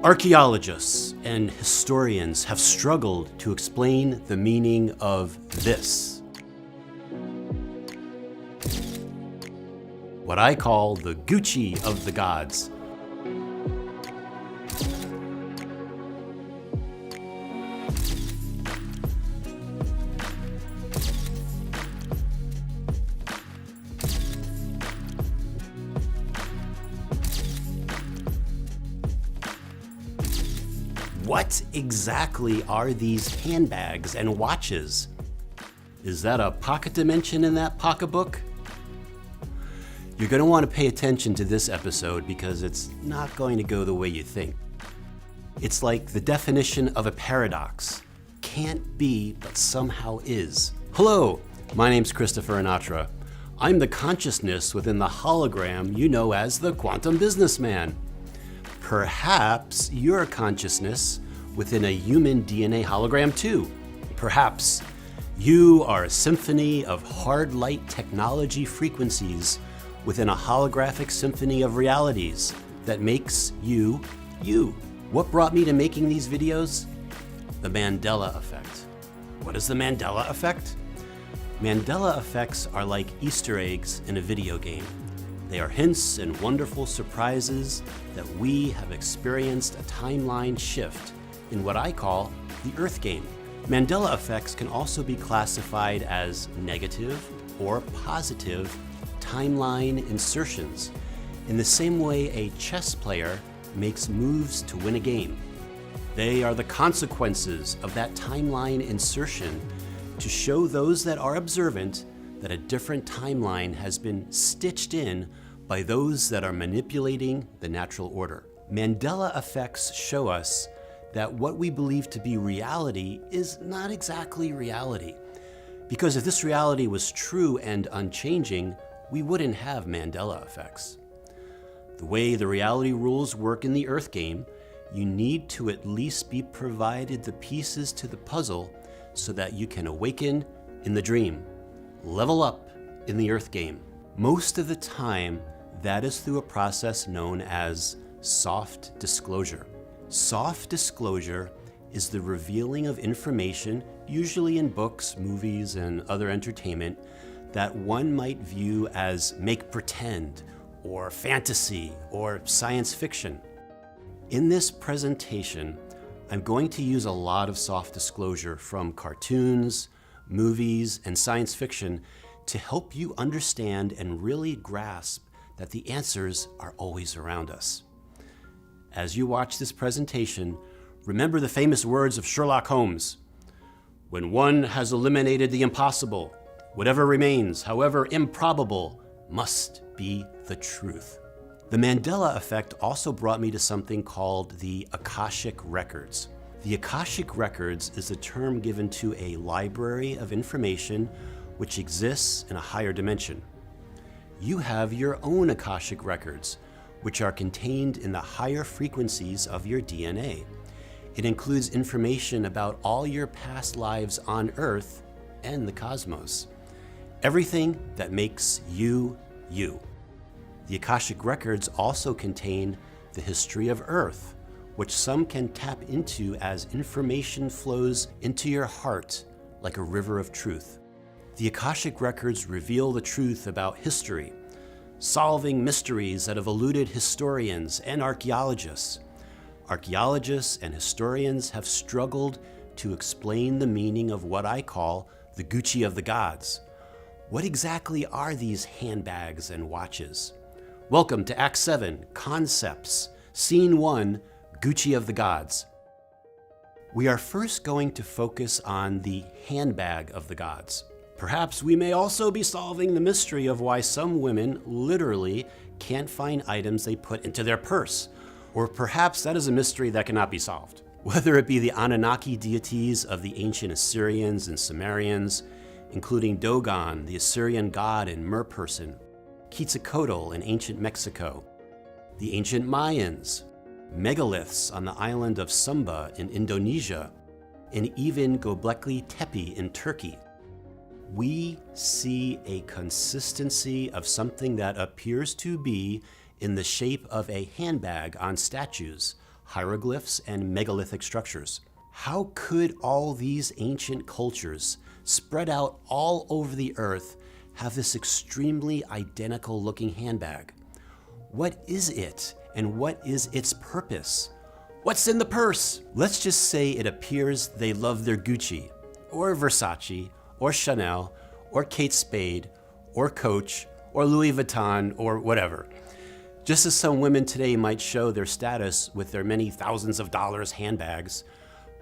Archeologists and historians have struggled to explain the meaning of this. What I call the Gucci of the gods. What exactly are these handbags and watches? Is that a pocket dimension in that pocketbook? You're going to want to pay attention to this episode because it's not going to go the way you think. It's like the definition of a paradox. Can't be, but somehow is. Hello, my name's Christopher Anatra. I'm the consciousness within the hologram you know as the quantum businessman. Perhaps you're a consciousness within a human DNA hologram too. Perhaps you are a symphony of hard light technology frequencies within a holographic symphony of realities that makes you, you. What brought me to making these videos? The Mandela effect. What is the Mandela effect? Mandela effects are like Easter eggs in a video game. They are hints and wonderful surprises that we have experienced a timeline shift in what I call the Earth game. Mandela effects can also be classified as negative or positive timeline insertions, in the same way a chess player makes moves to win a game. They are the consequences of that timeline insertion to show those that are observant that a different timeline has been stitched in by those that are manipulating the natural order. Mandela effects show us that what we believe to be reality is not exactly reality. Because if this reality was true and unchanging, we wouldn't have Mandela effects. The way the reality rules work in the Earth game, you need to at least be provided the pieces to the puzzle so that you can awaken in the dream, level up in the Earth game. Most of the time, that is through a process known as soft disclosure. Soft disclosure is the revealing of information, usually in books, movies, and other entertainment, that one might view as make pretend, or fantasy, or science fiction. In this presentation, I'm going to use a lot of soft disclosure from cartoons, movies, and science fiction to help you understand and really grasp that the answers are always around us. As you watch this presentation, remember the famous words of Sherlock Holmes. When one has eliminated the impossible, whatever remains, however improbable, must be the truth. The Mandela effect also brought me to something called the Akashic Records. The Akashic Records is a term given to a library of information which exists in a higher dimension. You have your own Akashic Records, which are contained in the higher frequencies of your DNA. It includes information about all your past lives on Earth and the cosmos. Everything that makes you, you. The Akashic Records also contain the history of Earth, which some can tap into as information flows into your heart like a river of truth. The Akashic Records reveal the truth about history, solving mysteries that have eluded historians and archaeologists. Archaeologists and historians have struggled to explain the meaning of what I call the Gucci of the gods. What exactly are these handbags and watches? Welcome to Act 7, Concepts, Scene 1, Gucci of the Gods. We are first going to focus on the handbag of the gods. Perhaps we may also be solving the mystery of why some women literally can't find items they put into their purse. Or perhaps that is a mystery that cannot be solved. Whether it be the Anunnaki deities of the ancient Assyrians and Sumerians, including Dogon, the Assyrian god and merperson, Quetzalcoatl in ancient Mexico, the ancient Mayans, megaliths on the island of Sumba in Indonesia, and even Göbekli Tepe in Turkey. We see a consistency of something that appears to be in the shape of a handbag on statues, hieroglyphs, and megalithic structures. How could all these ancient cultures spread out all over the earth have this extremely identical looking handbag? What is it, and what is its purpose? What's in the purse? Let's just say it appears they love their Gucci, or Versace, or Chanel, or Kate Spade, or Coach, or Louis Vuitton, or whatever. Just as some women today might show their status with their many thousands of dollars handbags,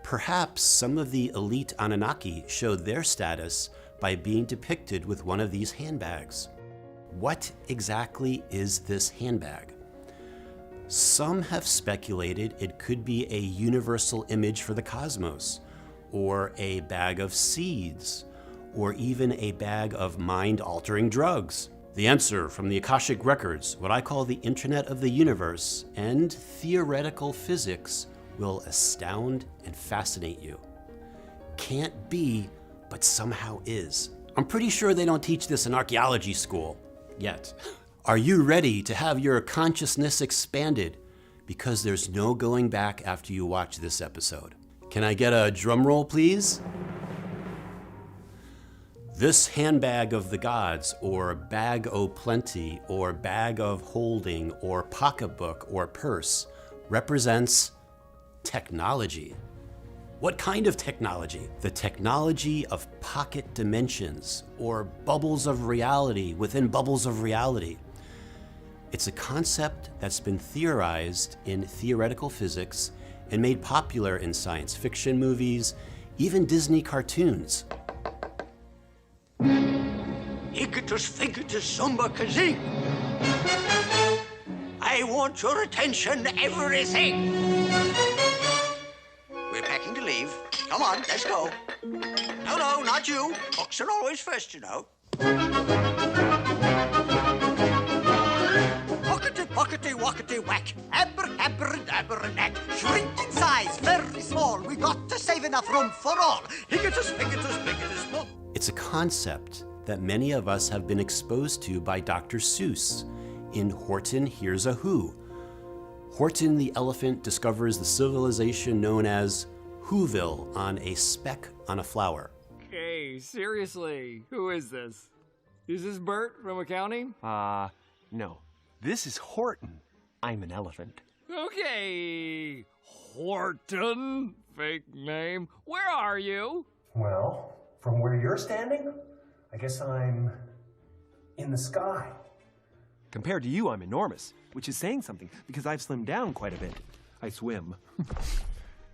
perhaps some of the elite Anunnaki showed their status by being depicted with one of these handbags. What exactly is this handbag? Some have speculated it could be a universal image for the cosmos, or a bag of seeds, or even a bag of mind-altering drugs. The answer from the Akashic records, what I call the Internet of the Universe, and theoretical physics will astound and fascinate you. Can't be, but somehow is. I'm pretty sure they don't teach this in archaeology school yet. Are you ready to have your consciousness expanded? Because there's no going back after you watch this episode. Can I get a drum roll, please? This handbag of the gods, or bag o' plenty, or bag of holding, or pocketbook, or purse, represents technology. What kind of technology? The technology of pocket dimensions, or bubbles of reality within bubbles of reality. It's a concept that's been theorized in theoretical physics and made popular in science fiction movies, even Disney cartoons. Igitus figitus sumba kazing. I want your attention, everything. We're packing to leave. Come on, let's go. No, not you. Books are always first, you know. Pockety, wockety, whack. Abracadabra, shrink in size, very small. We got to save enough room for all. Higitus, figitus, bigitus, book. It's a concept that many of us have been exposed to by Dr. Seuss in Horton Hears a Who. Horton the elephant discovers the civilization known as Whoville on a speck on a flower. Hey, seriously, who is this? Is this Bert from accounting? No. This is Horton. I'm an elephant. Okay, Horton, fake name. Where are you? Well, from where you're standing, I guess I'm in the sky. Compared to you, I'm enormous, which is saying something because I've slimmed down quite a bit. I swim.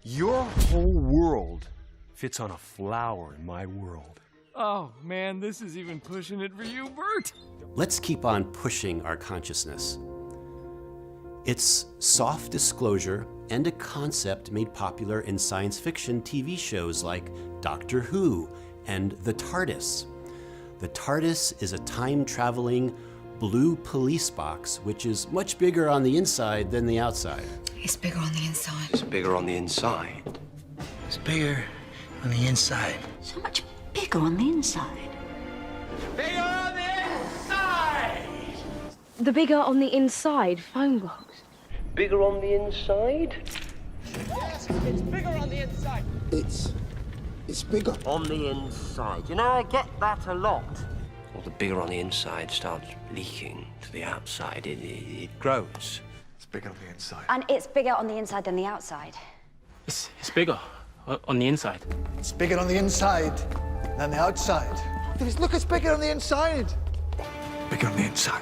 Your whole world fits on a flower in my world. Oh man, this is even pushing it for you, Bert. Let's keep on pushing our consciousness. It's soft disclosure and a concept made popular in science fiction TV shows like Doctor Who and the TARDIS. The TARDIS is a time-traveling blue police box, which is much bigger on the inside than the outside. It's bigger on the inside. It's bigger on the inside. It's bigger on the inside. So much bigger on the inside. Bigger on the inside! The bigger on the inside phone box. Bigger on the inside? Yes, it's bigger on the inside. It's bigger on the inside. You know, I get that a lot. Well, the bigger on the inside starts leaking to the outside. It grows. It's bigger on the inside. And it's bigger on the inside than the outside. It's bigger on the inside. It's bigger on the inside than the outside. Look, it's bigger on the inside. Bigger on the inside.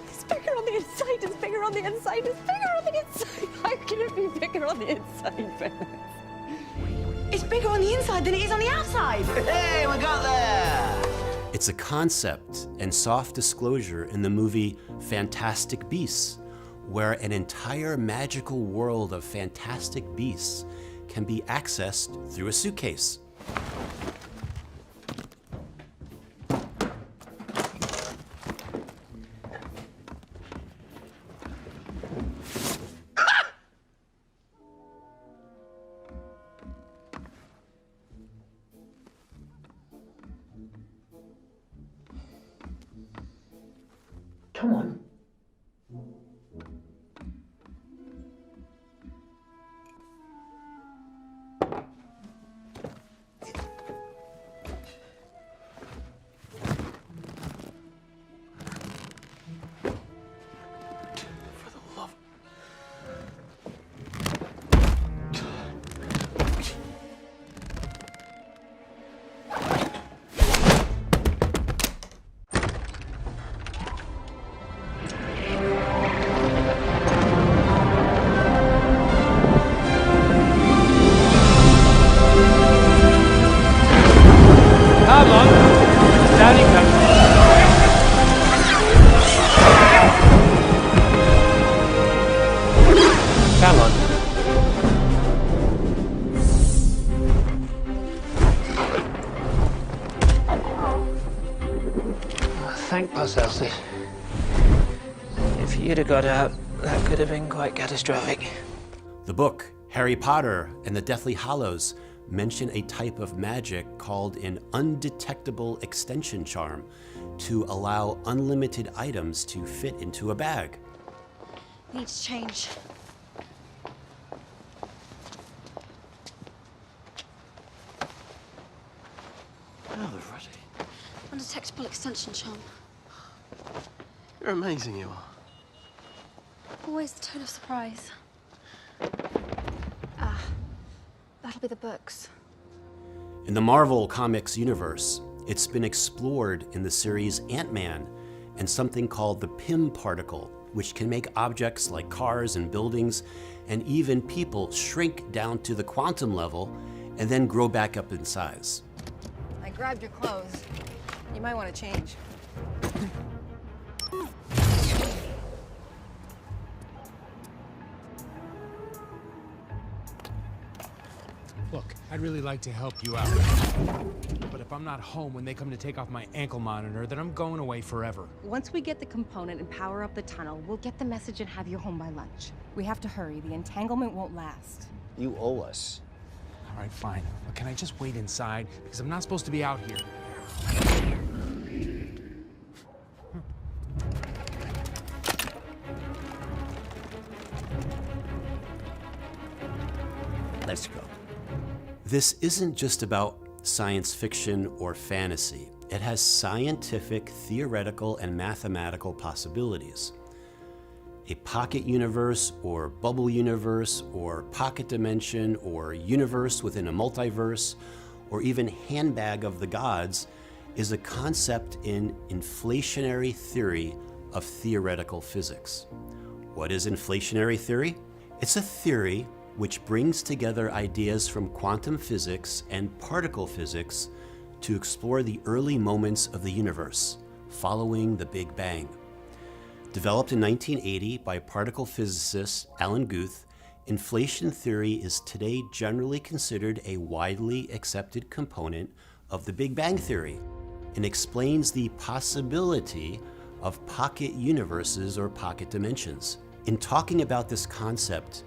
It's bigger on the inside, it's bigger on the inside, it's bigger on the inside. How can it be bigger on the inside, Bennett? It's bigger on the inside than it is on the outside. Hey, we got there! It's a concept and soft disclosure in the movie Fantastic Beasts, where an entire magical world of fantastic beasts can be accessed through a suitcase. Come on. Pass, Elsie. If you'd have got out, that could have been quite catastrophic. The book, Harry Potter and the Deathly Hallows, mention a type of magic called an undetectable extension charm to allow unlimited items to fit into a bag. Need to change. Oh, the ruddy. Undetectable extension charm. You're amazing, you are. Always the tone of surprise. That'll be the books. In the Marvel Comics universe, it's been explored in the series Ant-Man and something called the Pym particle, which can make objects like cars and buildings and even people shrink down to the quantum level and then grow back up in size. I grabbed your clothes. You might want to change. Look, I'd really like to help you out. But if I'm not home when they come to take off my ankle monitor, then I'm going away forever. Once we get the component and power up the tunnel, we'll get the message and have you home by lunch. We have to hurry. The entanglement won't last. You owe us. All right, fine. But can I just wait inside? Because I'm not supposed to be out here. Let's go. This isn't just about science fiction or fantasy. It has scientific, theoretical, and mathematical possibilities. A pocket universe, or bubble universe, or pocket dimension, or universe within a multiverse, or even handbag of the gods is a concept in inflationary theory of theoretical physics. What is inflationary theory? It's a theory which brings together ideas from quantum physics and particle physics to explore the early moments of the universe, following the Big Bang. Developed in 1980 by particle physicist Alan Guth, inflation theory is today generally considered a widely accepted component of the Big Bang theory and explains the possibility of pocket universes or pocket dimensions. In talking about this concept,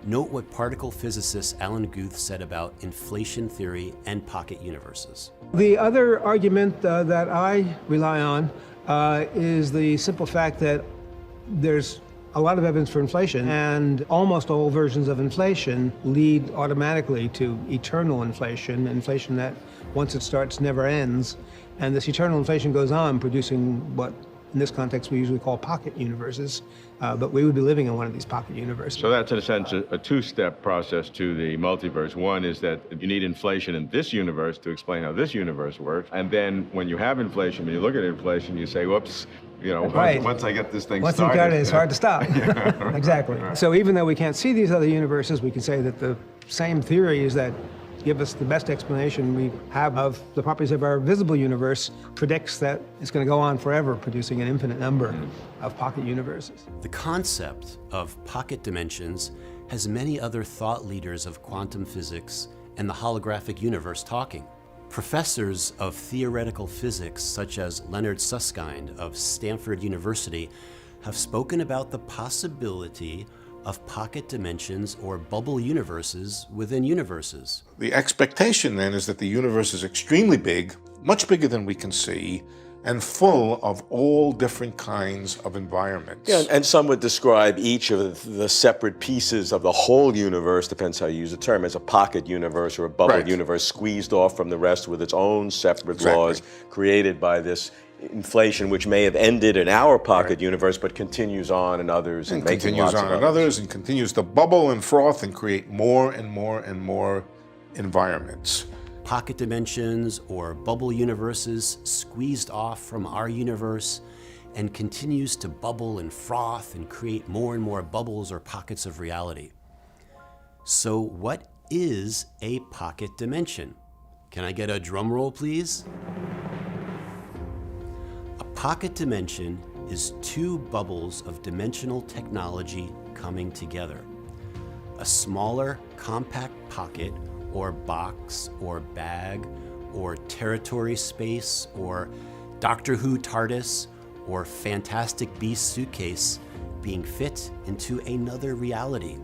note what particle physicist Alan Guth said about inflation theory and pocket universes. The other argument that I rely on is the simple fact that there's a lot of evidence for inflation, and almost all versions of inflation lead automatically to eternal inflation, inflation that once it starts never ends. And this eternal inflation goes on, producing what in this context we usually call pocket universes, but we would be living in one of these pocket universes. So that's in a sense a two-step process to the multiverse. One is that you need inflation in this universe to explain how this universe works, and then when you have inflation, when you look at inflation, you say, whoops, you know, right. once I get this thing once started. Once you got it, it's hard to stop. Yeah. Exactly. Right. So even though we can't see these other universes, we can say that the same theories that give us the best explanation we have of the properties of our visible universe predicts that it's going to go on forever, producing an infinite number of pocket universes. The concept of pocket dimensions has many other thought leaders of quantum physics and the holographic universe talking. Professors of theoretical physics, such as Leonard Susskind of Stanford University, have spoken about the possibility of pocket dimensions or bubble universes within universes. The expectation then is that the universe is extremely big, much bigger than we can see, and full of all different kinds of environments. Yeah, and some would describe each of the separate pieces of the whole universe, depends how you use the term, as a pocket universe or a bubble universe squeezed off from the rest with its own separate laws created by this inflation, which may have ended in our pocket universe, but continues on in others and making continues lots on of in others and continues to bubble and froth and create more and more and more environments. Pocket dimensions or bubble universes squeezed off from our universe and continues to bubble and froth and create more and more bubbles or pockets of reality. So what is a pocket dimension? Can I get a drum roll, please? A pocket dimension is two bubbles of dimensional technology coming together. A smaller, compact pocket or box or bag or territory space or Doctor Who TARDIS or Fantastic Beasts suitcase being fit into another reality.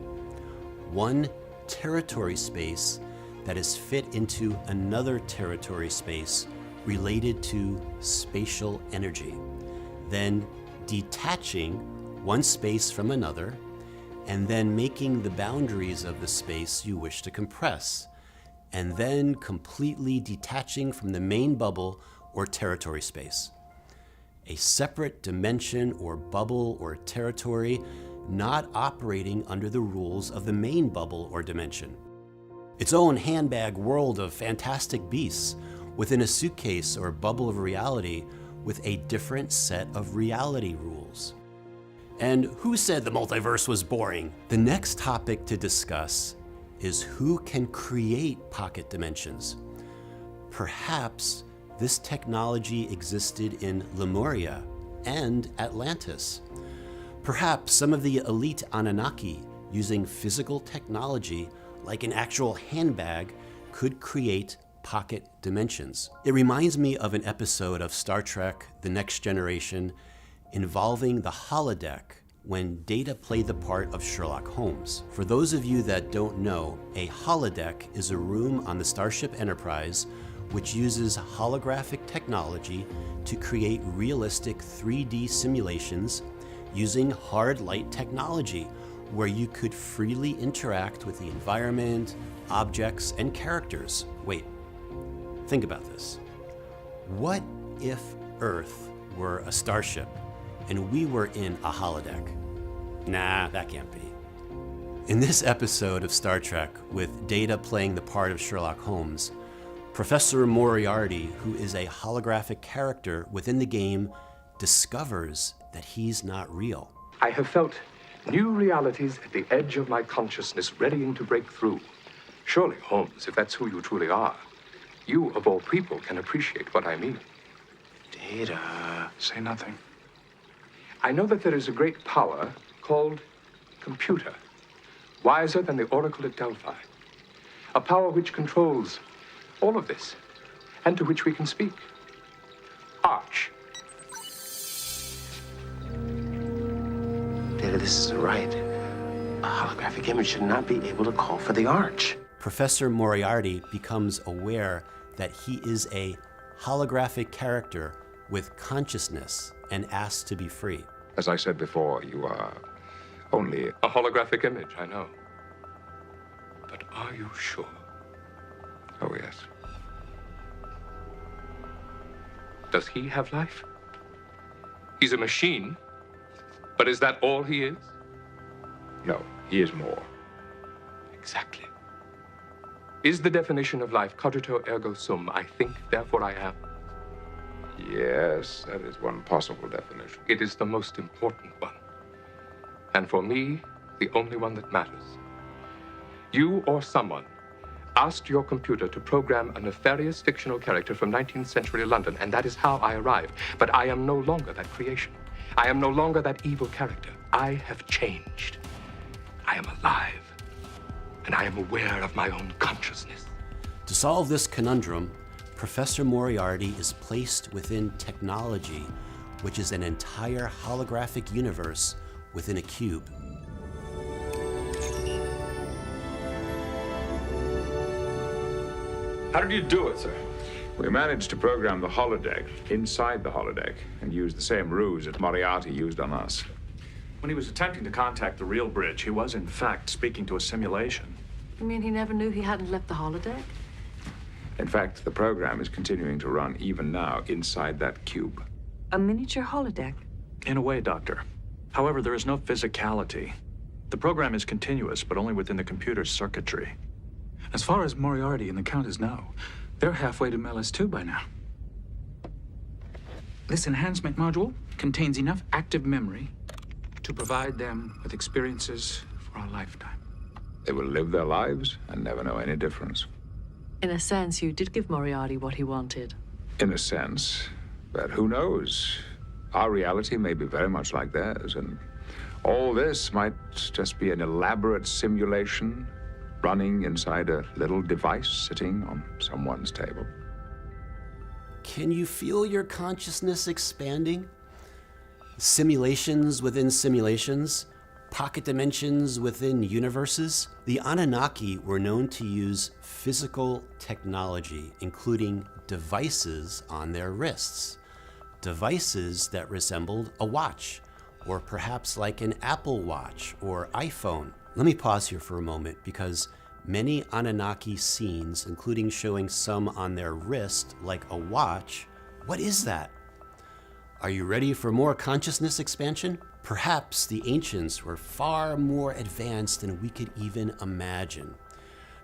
One territory space that is fit into another territory space related to spatial energy, then detaching one space from another, and then making the boundaries of the space you wish to compress, and then completely detaching from the main bubble or territory space. A separate dimension or bubble or territory not operating under the rules of the main bubble or dimension. Its own handbag world of fantastic beasts within a suitcase or bubble of reality with a different set of reality rules. And who said the multiverse was boring? The next topic to discuss is who can create pocket dimensions. Perhaps this technology existed in Lemuria and Atlantis. Perhaps some of the elite Anunnaki, using physical technology like an actual handbag, could create pocket dimensions. It reminds me of an episode of Star Trek: The Next Generation involving the holodeck when Data played the part of Sherlock Holmes. For those of you that don't know, a holodeck is a room on the Starship Enterprise which uses holographic technology to create realistic 3D simulations using hard light technology, where you could freely interact with the environment, objects, and characters. Wait, think about this. What if Earth were a starship and we were in a holodeck? Nah, that can't be. In this episode of Star Trek, with Data playing the part of Sherlock Holmes, Professor Moriarty, who is a holographic character within the game, discovers that he's not real. I have felt new realities at the edge of my consciousness readying to break through. Surely, Holmes, if that's who you truly are, you, of all people, can appreciate what I mean. Data. Say nothing. I know that there is a great power called computer, wiser than the Oracle at Delphi. A power which controls all of this, and to which we can speak. Arch. Data, this isn't right. A holographic image should not be able to call for the arch. Professor Moriarty becomes aware that he is a holographic character with consciousness and asks to be free. As I said before, you are only a holographic image, I know. But are you sure? Oh, yes. Does he have life? He's a machine, but is that all he is? No, he is more. Exactly. Is the definition of life cogito ergo sum, I think, therefore I am? Yes, that is one possible definition. It is the most important one. And for me, the only one that matters. You or someone asked your computer to program a nefarious fictional character from 19th century London, and that is how I arrived. But I am no longer that creation. I am no longer that evil character. I have changed. I am alive, and I am aware of my own consciousness. To solve this conundrum, Professor Moriarty is placed within technology, which is an entire holographic universe within a cube. How did you do it, sir? We managed to program the holodeck inside the holodeck and use the same ruse that Moriarty used on us. When he was attempting to contact the real bridge, he was in fact speaking to a simulation. You mean he never knew he hadn't left the holodeck? In fact, the program is continuing to run even now inside that cube. A miniature holodeck? In a way, Doctor. However, there is no physicality. The program is continuous, but only within the computer's circuitry. As far as Moriarty and the Countess know, they're halfway to Melis-2 by now. This enhancement module contains enough active memory to provide them with experiences for a lifetime. They will live their lives and never know any difference. In a sense, you did give Moriarty what he wanted. In a sense, but who knows? Our reality may be very much like theirs, and all this might just be an elaborate simulation running inside a little device sitting on someone's table. Can you feel your consciousness expanding? Simulations within simulations, pocket dimensions within universes. The Anunnaki were known to use physical technology, including devices on their wrists. Devices that resembled a watch, or perhaps like an Apple Watch or iPhone. Let me pause here for a moment, because many Anunnaki scenes, including showing some on their wrist like a watch, what is that? Are you ready for more consciousness expansion? Perhaps the ancients were far more advanced than we could even imagine.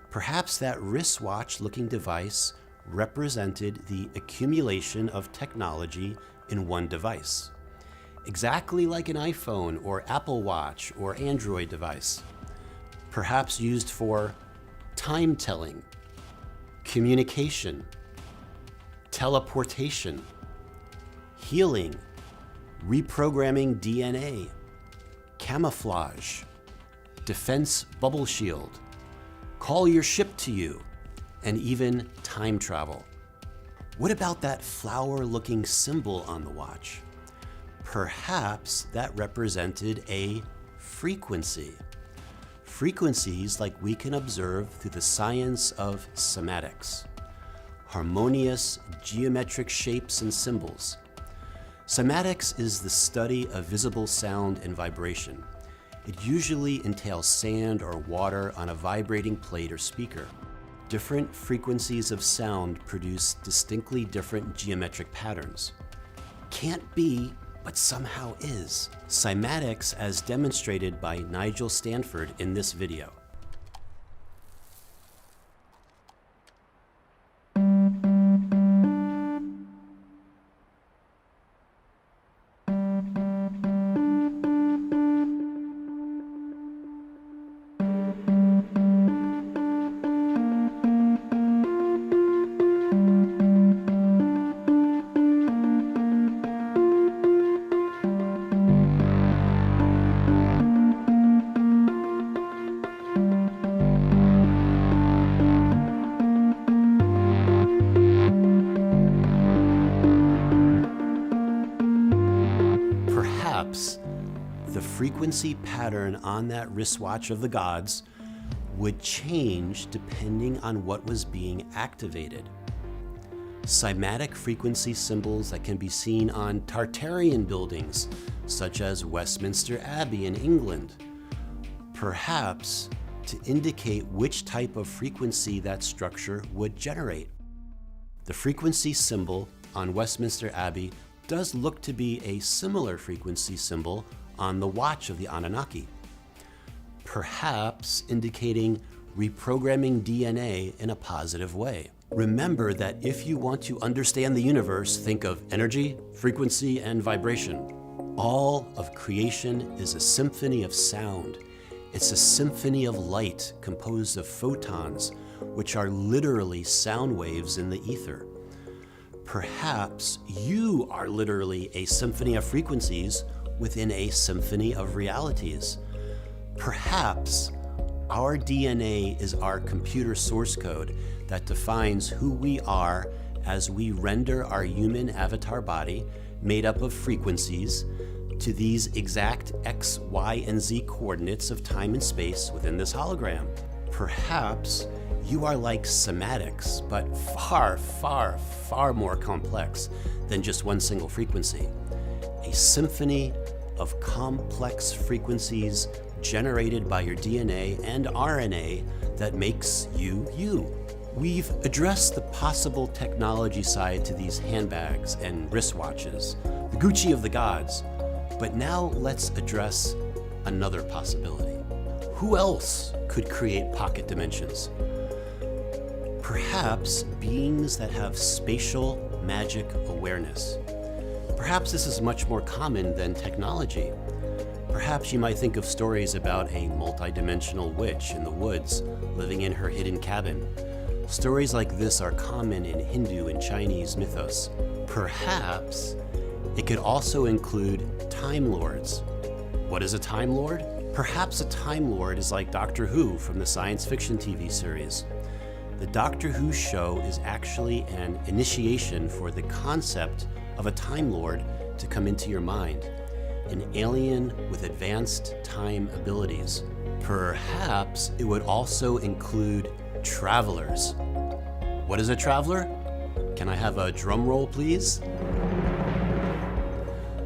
Perhaps that wristwatch-looking device represented the accumulation of technology in one device, exactly like an iPhone or Apple Watch or Android device, perhaps used for time telling, communication, teleportation, healing, reprogramming DNA, camouflage, defense bubble shield, call your ship to you, and even time travel. What about that flower-looking symbol on the watch? Perhaps that represented a frequency. Frequencies like we can observe through the science of cymatics, harmonious geometric shapes and symbols. Cymatics is the study of visible sound and vibration. It usually entails sand or water on a vibrating plate or speaker. Different frequencies of sound produce distinctly different geometric patterns. Can't be, but somehow is. Cymatics as demonstrated by Nigel Stanford in this video. The frequency pattern on that wristwatch of the gods would change depending on what was being activated. Cymatic frequency symbols that can be seen on Tartarian buildings, such as Westminster Abbey in England, perhaps to indicate which type of frequency that structure would generate. The frequency symbol on Westminster Abbey does look to be a similar frequency symbol on the watch of the Anunnaki, perhaps indicating reprogramming DNA in a positive way. Remember that if you want to understand the universe, think of energy, frequency, and vibration. All of creation is a symphony of sound. It's a symphony of light composed of photons, which are literally sound waves in the ether. Perhaps you are literally a symphony of frequencies within a symphony of realities. Perhaps our DNA is our computer source code that defines who we are as we render our human avatar body made up of frequencies to these exact X, Y, and Z coordinates of time and space within this hologram. Perhaps you are like cymatics, but far, far, far more complex than just one single frequency. A symphony of complex frequencies generated by your DNA and RNA that makes you you. We've addressed the possible technology side to these handbags and wristwatches, the Gucci of the gods, but now let's address another possibility. Who else could create pocket dimensions? Perhaps beings that have spatial magic awareness. Perhaps this is much more common than technology. Perhaps you might think of stories about a multidimensional witch in the woods living in her hidden cabin. Stories like this are common in Hindu and Chinese mythos. Perhaps it could also include Time Lords. What is a Time Lord? Perhaps a Time Lord is like Doctor Who from the science fiction TV series. The Doctor Who show is actually an initiation for the concept of a Time Lord to come into your mind. an alien with advanced time abilities. Perhaps it would also include travelers. What is a traveler? Can I have a drum roll, please?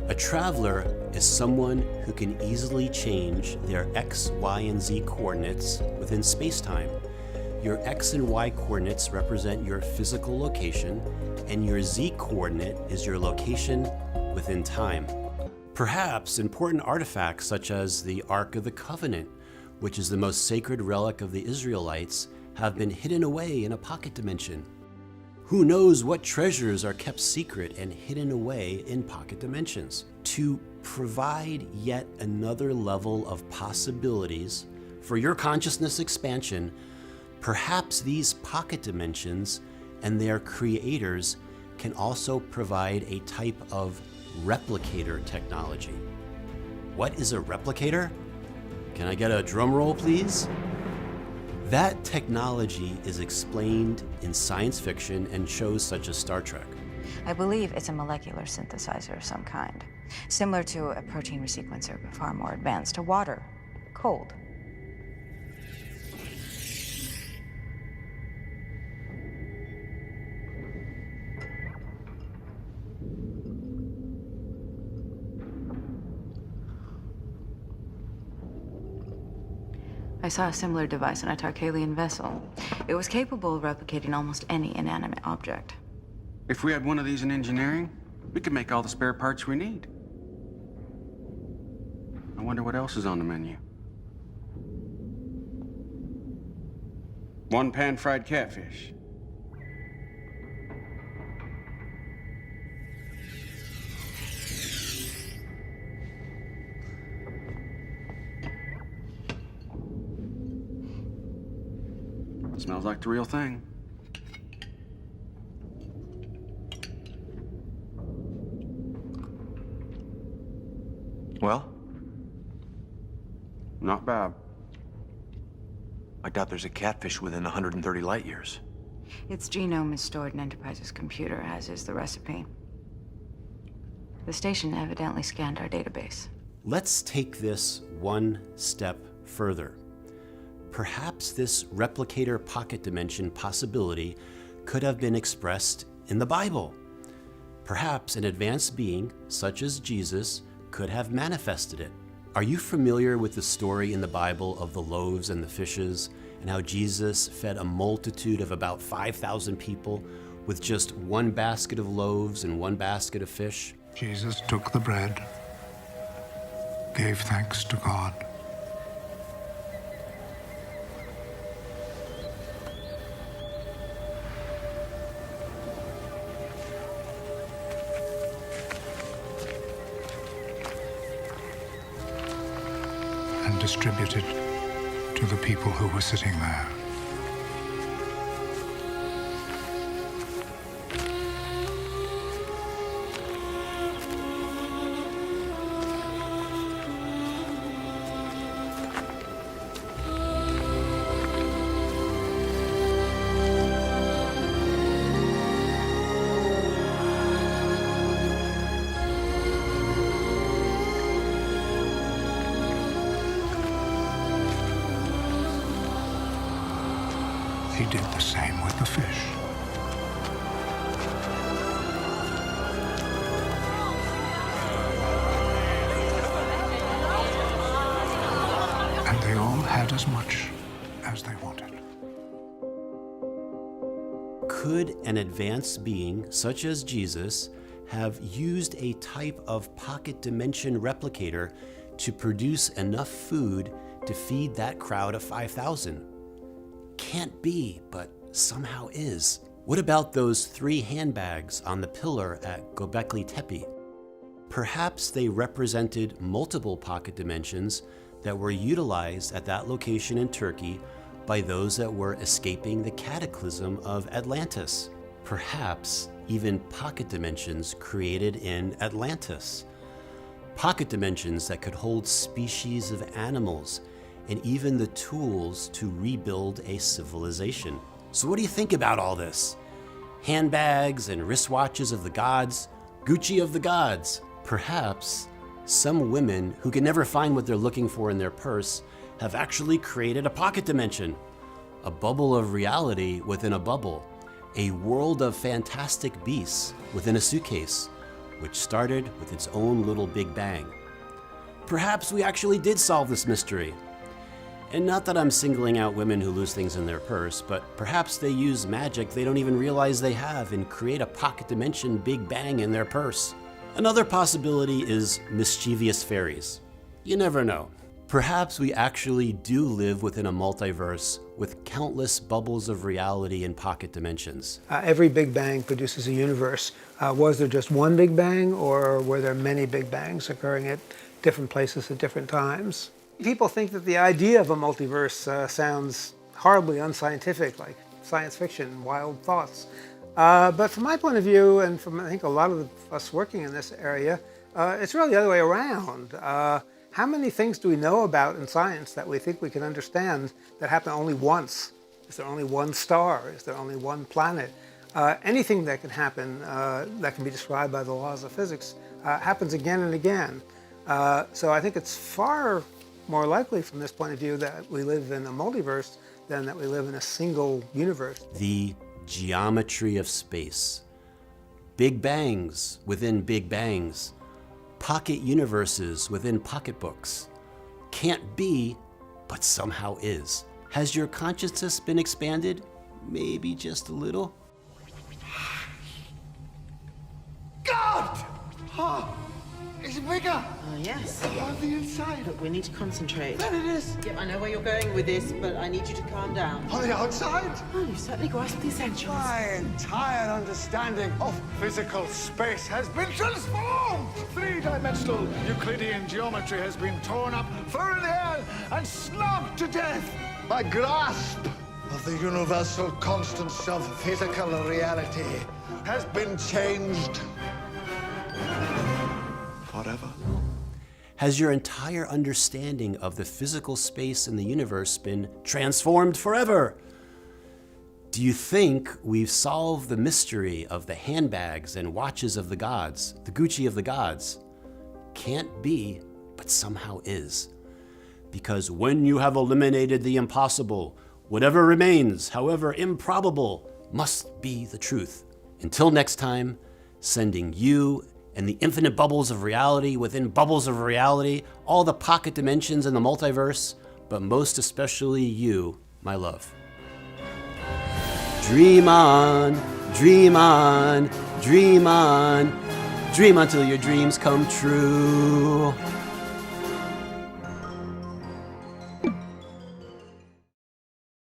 A traveler is someone who can easily change their X, Y, and Z coordinates within space-time. Your X and Y coordinates represent your physical location, and your Z coordinate is your location within time. Perhaps important artifacts such as the Ark of the Covenant, which is the most sacred relic of the Israelites, have been hidden away in a pocket dimension. Who knows what treasures are kept secret and hidden away in pocket dimensions? To provide yet another level of possibilities for your consciousness expansion, perhaps these pocket dimensions and their creators can also provide a type of replicator technology. What is a replicator? Can I get a drum roll, please? That technology is explained in science fiction and shows such as Star Trek. I believe it's a molecular synthesizer of some kind, similar to a protein resequencer, but far more advanced. To water, cold. I saw a similar device on a Tarkalian vessel. It was capable of replicating almost any inanimate object. If we had one of these in engineering, we could make all the spare parts we need. I wonder what else is on the menu. One pan-fried catfish. Smells like the real thing. Well? Not bad. I doubt there's a catfish within 130 light years. Its genome is stored in Enterprise's computer, as is the recipe. The station evidently scanned our database. Let's take this one step further. Perhaps this replicator pocket dimension possibility could have been expressed in the Bible. Perhaps an advanced being, such as Jesus, could have manifested it. Are you familiar with the story in the Bible of the loaves and the fishes, and how Jesus fed a multitude of about 5,000 people with just one basket of loaves and one basket of fish? Jesus took the bread, gave thanks to God, and distributed to the people who were sitting there. He did the same with the fish. And they all had as much as they wanted. Could an advanced being, such as Jesus, have used a type of pocket dimension replicator to produce enough food to feed that crowd of 5,000? Can't be, but somehow is. What about those 3 handbags on the pillar at Göbekli Tepe? Perhaps they represented multiple pocket dimensions that were utilized at that location in Turkey by those that were escaping the cataclysm of Atlantis. Perhaps even pocket dimensions created in Atlantis. Pocket dimensions that could hold species of animals and even the tools to rebuild a civilization. So what do you think about all this? Handbags and wristwatches of the gods, Gucci of the gods. Perhaps Some women who can never find what they're looking for in their purse have actually created a pocket dimension, a bubble of reality within a bubble, a world of fantastic beasts within a suitcase, which started with its own little Big Bang. Perhaps we actually did solve this mystery. And not that I'm singling out women who lose things in their purse, but perhaps they use magic they don't even realize they have and create a pocket dimension Big Bang in their purse. Another possibility is mischievous fairies. You never know. Perhaps we actually do live within a multiverse with countless bubbles of reality in pocket dimensions. Every Big Bang produces a universe. Was there just one Big Bang, or were there many Big Bangs occurring at different places at different times? People think that the idea of a multiverse sounds horribly unscientific, like science fiction, wild thoughts. But from my point of view, and from I think a lot of us working in this area, it's really the other way around. How many things do we know about in science that we think we can understand that happen only once? Is there only one star? Is there only one planet? Anything that can happen that can be described by the laws of physics happens again and again. So I think it's far more likely from this point of view that we live in a multiverse than that we live in a single universe. The geometry of space. Big bangs within big bangs. Pocket universes within pocketbooks. Can't be, but somehow is. Has your consciousness been expanded? Maybe just a little? God! Oh, it's bigger! Yes. On the inside. Look, we need to concentrate. There it is. Yep, I know where you're going with this, but I need you to calm down. On the outside? Oh, you certainly grasped the essentials. My entire understanding of physical space has been transformed! Three-dimensional Euclidean geometry has been torn up, thrown in the air, and snubbed to death. My grasp of the universal constants of physical reality has been changed forever. Has your entire understanding of the physical space in the universe been transformed forever? Do you think we've solved the mystery of the handbags and watches of the gods, the Gucci of the gods? Can't be, but somehow is. Because when you have eliminated the impossible, whatever remains, however improbable, must be the truth. Until next time, sending you and the infinite bubbles of reality within bubbles of reality, all the pocket dimensions in the multiverse, but most especially you, my love. Dream on, dream on, dream on, dream until your dreams come true.